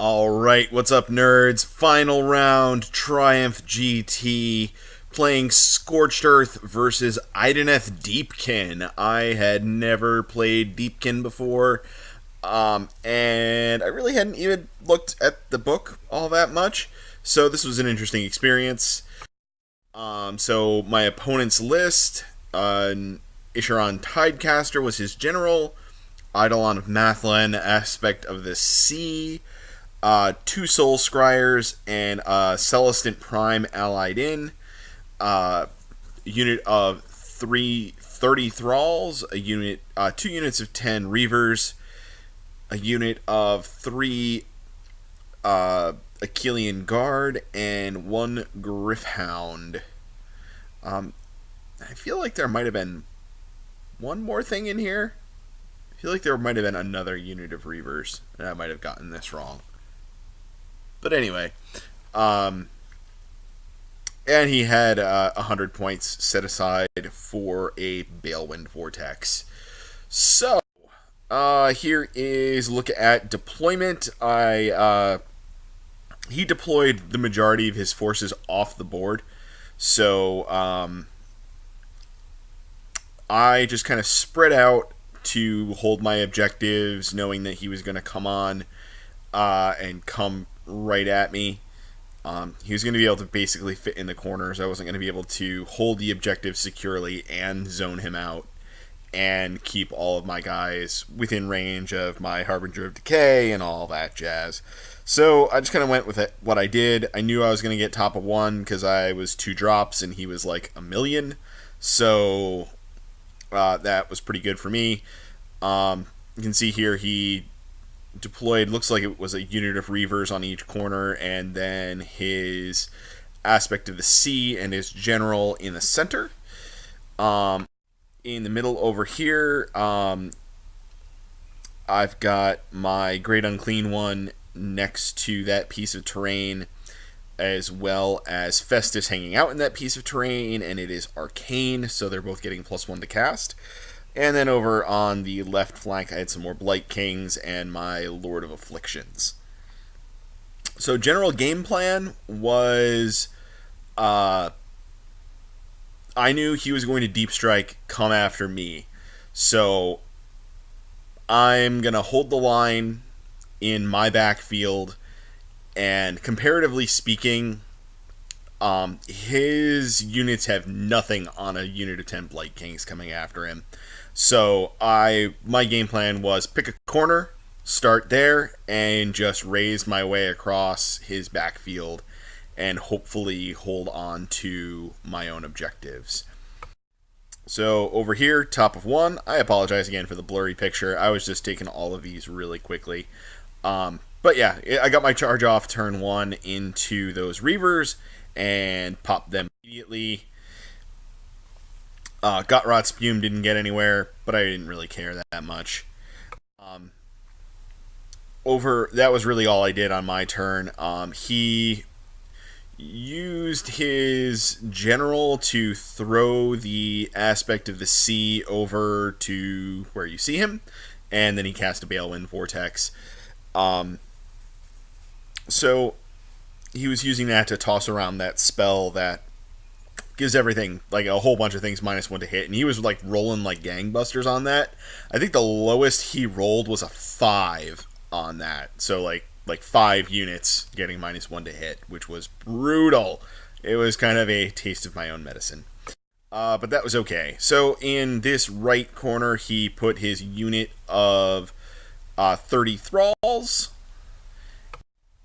Alright, what's up, nerds? Final round, Triumph GT, playing Scorched Earth versus Ideneth Deepkin. I had never played Deepkin before, and I really hadn't even looked at the book all that much, so this was an interesting experience. So my opponent's list, Isharon Tidecaster was his general, Eidolon of Mathlen, Aspect of the Sea, two Soul Scryers, and Celestant Prime allied in. Unit of 30 Thralls, a unit, 2 units of 10 Reavers, a unit of 3 Achillean Guard, and 1 Griffhound. I feel like there might have been one more thing in here. I feel like there might have been another unit of Reavers, and I might have gotten this wrong. But anyway, and he had 100 points set aside for a Balewind Vortex. So, here is a look at deployment. He deployed the majority of his forces off the board. So, I just kind of spread out to hold my objectives, knowing that he was going to come on and come right at me. He was going to be able to basically fit in the corners. I wasn't going to be able to hold the objective securely and zone him out and keep all of my guys within range of my Harbinger of Decay and all that jazz. So I just kind of went with it. What I did, I knew I was going to get top of 1 because I was 2 drops and he was like a million. So that was pretty good for me. You can see here he deployed, looks like it was a unit of Reavers on each corner, and then his Aspect of the Sea and his general in the center. In the middle over here, I've got my Great Unclean One next to that piece of terrain, as well as Festus hanging out in that piece of terrain, and it is arcane, so they're both getting +1 to cast. And then over on the left flank, I had some more Blight Kings and my Lord of Afflictions. So general game plan was, I knew he was going to Deep Strike, come after me. So I'm going to hold the line in my backfield, and comparatively speaking, his units have nothing on a unit of 10 Blight Kings coming after him. So my game plan was pick a corner, start there, and just raise my way across his backfield and hopefully hold on to my own objectives. So over here, top of 1, I apologize again for the blurry picture. I was just taking all of these really quickly. But yeah, I got my charge off turn 1 into those Reavers and popped them immediately. Got Rot Spume, didn't get anywhere, but I didn't really care that much. That was really all I did on my turn. He used his general to throw the Aspect of the Sea over to where you see him, and then he cast a Balewind Vortex. So he was using that to toss around that spell that gives everything, like a whole bunch of things, -1 to hit, and he was like rolling like gangbusters on that. I think the lowest he rolled was a 5 on that, so like 5 units getting -1 to hit, which was brutal. It was kind of a taste of my own medicine, but that was okay. So in this right corner, he put his unit of 30 Thralls,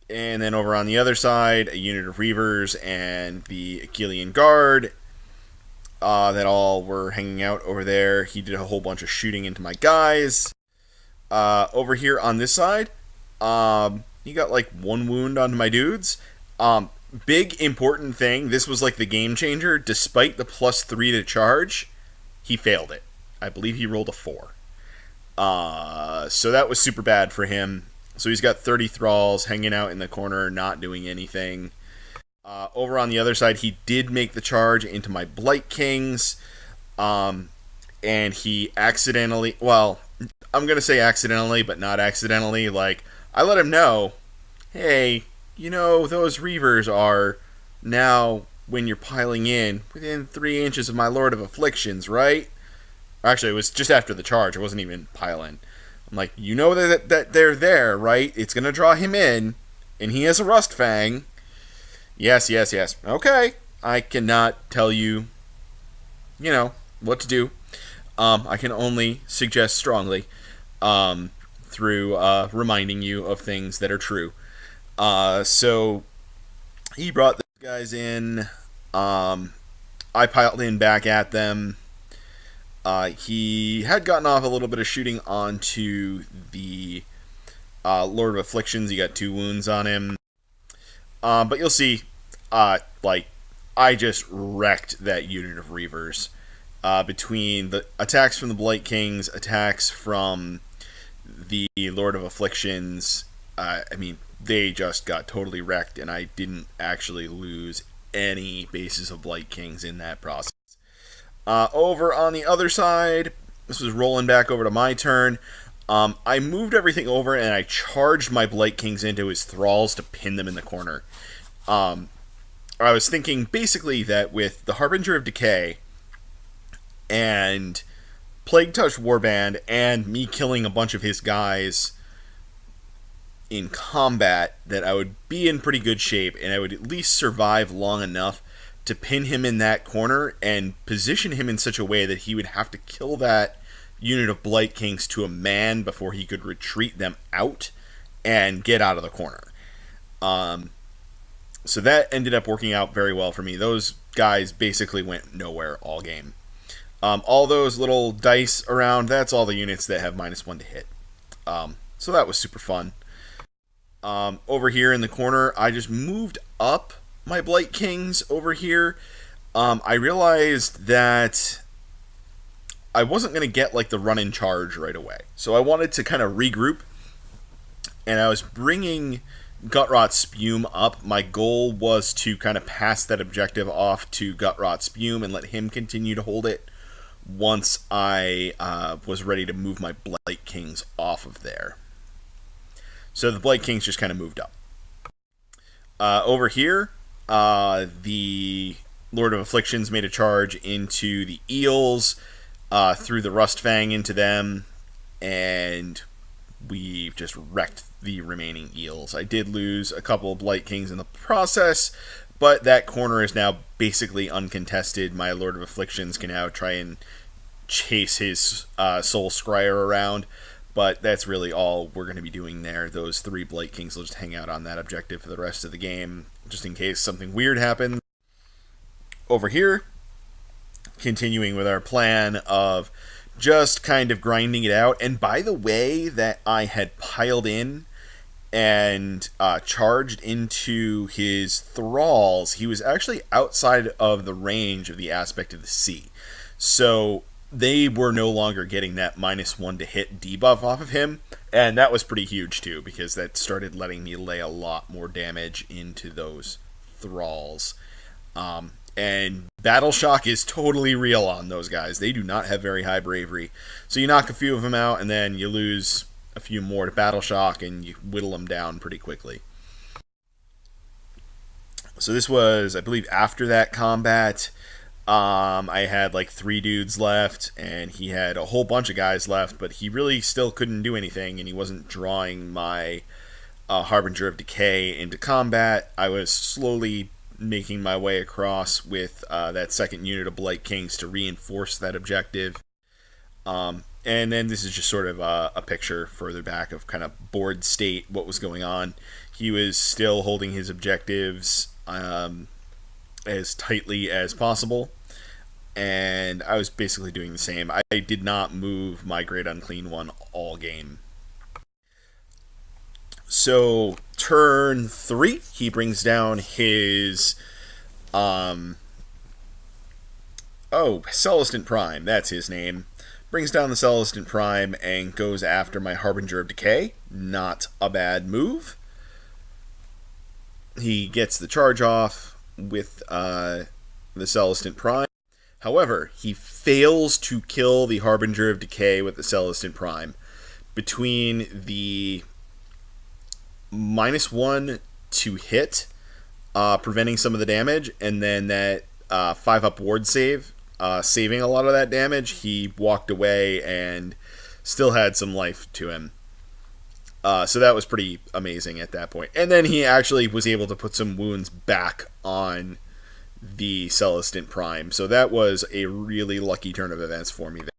and then over on the other side, a unit of Reavers and the Achillean Guard that all were hanging out over there. He did a whole bunch of shooting into my guys. Over here on this side, he got like 1 wound onto my dudes. Big important thing, this was like the game changer. Despite the +3 to charge, he failed it. I believe he rolled a 4. So that was super bad for him. So he's got 30 Thralls hanging out in the corner, not doing anything. Over on the other side, he did make the charge into my Blight Kings. And he accidentally, well, I'm going to say accidentally, but not accidentally. Like, I let him know, hey, those Reavers are now, when you're piling in, within 3 inches of my Lord of Afflictions, right? Actually, it was just after the charge. It wasn't even piling. I'm like, that they're there, right? It's going to draw him in, and he has a Rust Fang. Yes, yes, yes. Okay. I cannot tell you, what to do. I can only suggest strongly through reminding you of things that are true. So he brought those guys in. I piled in back at them. He had gotten off a little bit of shooting onto the Lord of Afflictions. He got 2 wounds on him. But you'll see, I just wrecked that unit of Reavers. Between the attacks from the Blight Kings, attacks from the Lord of Afflictions, they just got totally wrecked, and I didn't actually lose any bases of Blight Kings in that process. Over on the other side, this was rolling back over to my turn. I moved everything over, and I charged my Blight Kings into his thralls to pin them in the corner. I was thinking basically that with the Harbinger of Decay and Plague Touch Warband and me killing a bunch of his guys in combat, that I would be in pretty good shape, and I would at least survive long enough to pin him in that corner and position him in such a way that he would have to kill that unit of Blight Kings to a man before he could retreat them out and get out of the corner. So that ended up working out very well for me. Those guys basically went nowhere all game. All those little dice around, that's all the units that have -1 to hit. So that was super fun. Over here in the corner, I just moved up my Blight Kings over here. I realized that I wasn't going to get the run-in charge right away. So I wanted to kind of regroup, and I was bringing Gutrot Spume up. My goal was to kind of pass that objective off to Gutrot Spume and let him continue to hold it once I was ready to move my Blight Kings off of there. So the Blight Kings just kind of moved up. Over here, the Lord of Afflictions made a charge into the Eels, threw the Rust Fang into them, and we just wrecked the remaining Eels. I did lose a couple of Blight Kings in the process, but that corner is now basically uncontested. My Lord of Afflictions can now try and chase his Soul Scryer around, but that's really all we're going to be doing there. Those 3 Blight Kings will just hang out on that objective for the rest of the game, just in case something weird happens. Over here, continuing with our plan of just kind of grinding it out. And by the way that I had piled in and charged into his thralls, he was actually outside of the range of the Aspect of the Sea. So they were no longer getting that -1 to hit debuff off of him, and that was pretty huge too, because that started letting me lay a lot more damage into those thralls. And Battle Shock is totally real on those guys. They do not have very high bravery. So you knock a few of them out, and then you lose a few more to Battle Shock, and you whittle them down pretty quickly. So this was, I believe, after that combat. I had 3 dudes left, and he had a whole bunch of guys left, but he really still couldn't do anything, and he wasn't drawing my Harbinger of Decay into combat. I was slowly making my way across with that second unit of Blight Kings to reinforce that objective. And then this is just sort of a picture further back of kind of board state, what was going on. He was still holding his objectives as tightly as possible, and I was basically doing the same. I did not move my Great Unclean One all game. So turn 3, he brings down his Celestant Prime, that's his name. Brings down the Celestant Prime and goes after my Harbinger of Decay. Not a bad move. He gets the charge off with the Celestant Prime. However, he fails to kill the Harbinger of Decay with the Celestant Prime. Between the -1 to hit, preventing some of the damage, and then that 5-up ward save, saving a lot of that damage. He walked away and still had some life to him. So that was pretty amazing at that point. And then he actually was able to put some wounds back on the Celestant Prime. So that was a really lucky turn of events for me there.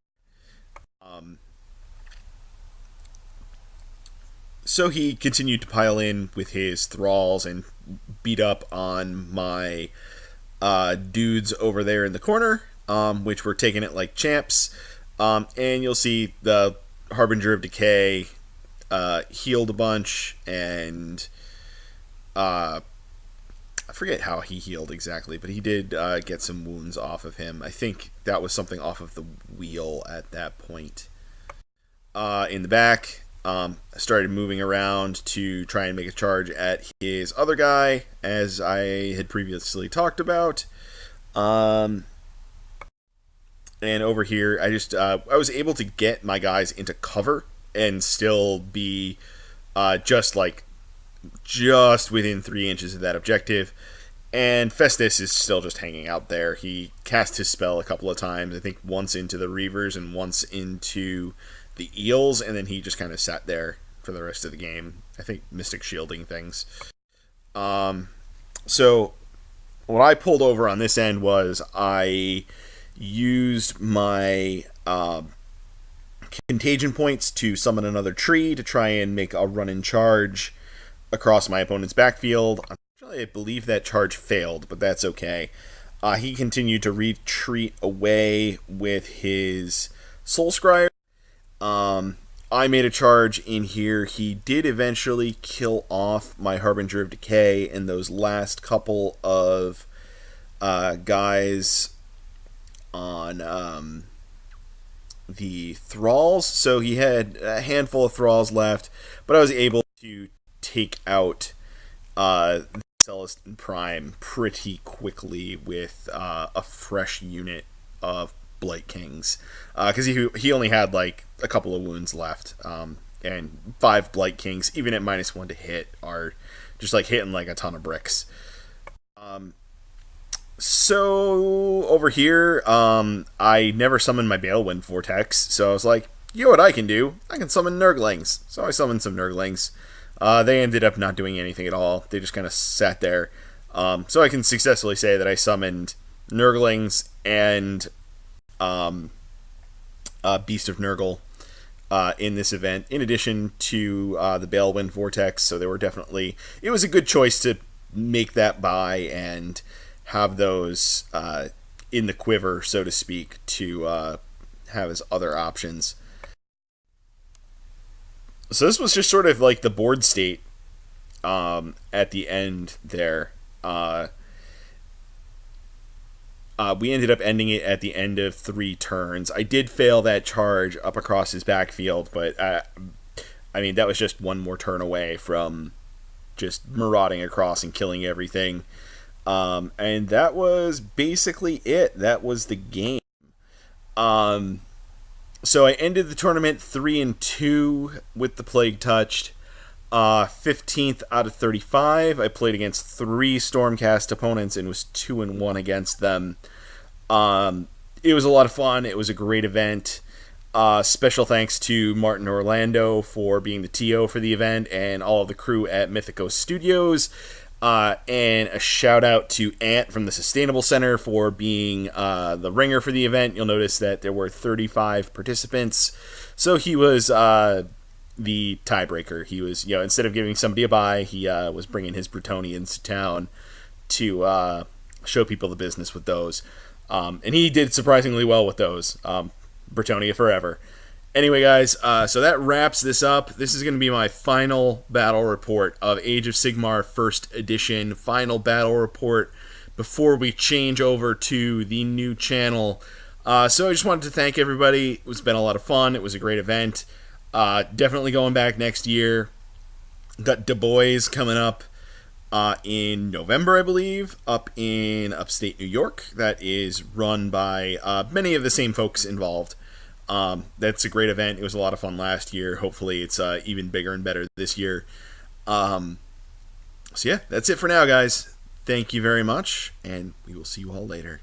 So he continued to pile in with his thralls and beat up on my dudes over there in the corner, which were taking it like champs. And you'll see the Harbinger of Decay healed a bunch, and I forget how he healed exactly, but he did get some wounds off of him. I think that was something off of the wheel at that point. In the back, I started moving around to try and make a charge at his other guy, as I had previously talked about. And over here, I was able to get my guys into cover and still be just within 3 inches of that objective. And Festus is still just hanging out there. He cast his spell a couple of times, I think once into the Reavers and once into the Eels, and then he just kind of sat there for the rest of the game. I think Mystic shielding things. So what I pulled over on this end was I used my contagion points to summon another tree to try and make a run and charge across my opponent's backfield. Unfortunately, I believe that charge failed, but that's okay. He continued to retreat away with his Soul Scryer. I made a charge in here. He did eventually kill off my Harbinger of Decay and those last couple of guys on the Thralls. So he had a handful of Thralls left, but I was able to take out the Celestant Prime pretty quickly with a fresh unit of Blight Kings, because he only had like a couple of wounds left, and 5 Blight Kings, even at -1 to hit, are just like hitting like a ton of bricks. So over here, I never summoned my Balewind Vortex, so I was like, you know what I can do? I can summon Nurglings. So I summoned some Nurglings. They ended up not doing anything at all. They just kind of sat there. So I can successfully say that I summoned Nurglings and Beast of Nurgle in this event, in addition to the Balewind Vortex. So it was a good choice to make that buy and have those in the quiver, so to speak, to have as other options. So this was just sort of like the board state at the end there. We ended up ending it at the end of 3 turns. I did fail that charge up across his backfield, but I mean, that was just one more turn away from just marauding across and killing everything. And that was basically it. That was the game. So I ended the tournament 3-2 with the Plague Touched. 15th out of 35. I played against 3 Stormcast opponents and was 2-1 against them. It was a lot of fun. It was a great event. Special thanks to Martin Orlando for being the TO for the event and all of the crew at Mythico Studios. And a shout out to Ant from the Sustainable Center for being the ringer for the event. You'll notice that there were 35 participants. So he was the tiebreaker. He was, instead of giving somebody a bye, he was bringing his Bretonians to town to show people the business with those. And he did surprisingly well with those. Bretonia forever. Anyway, guys, so that wraps this up. This is going to be my final battle report of Age of Sigmar 1st Edition. Final battle report before we change over to the new channel. So I just wanted to thank everybody. It's been a lot of fun. It was a great event. Definitely going back next year. Got Du Bois coming up in November, I believe, up in upstate New York. That is run by many of the same folks involved. That's a great event. It was a lot of fun last year. Hopefully it's even bigger and better this year. So yeah, that's it for now, guys. Thank you very much, and we will see you all later.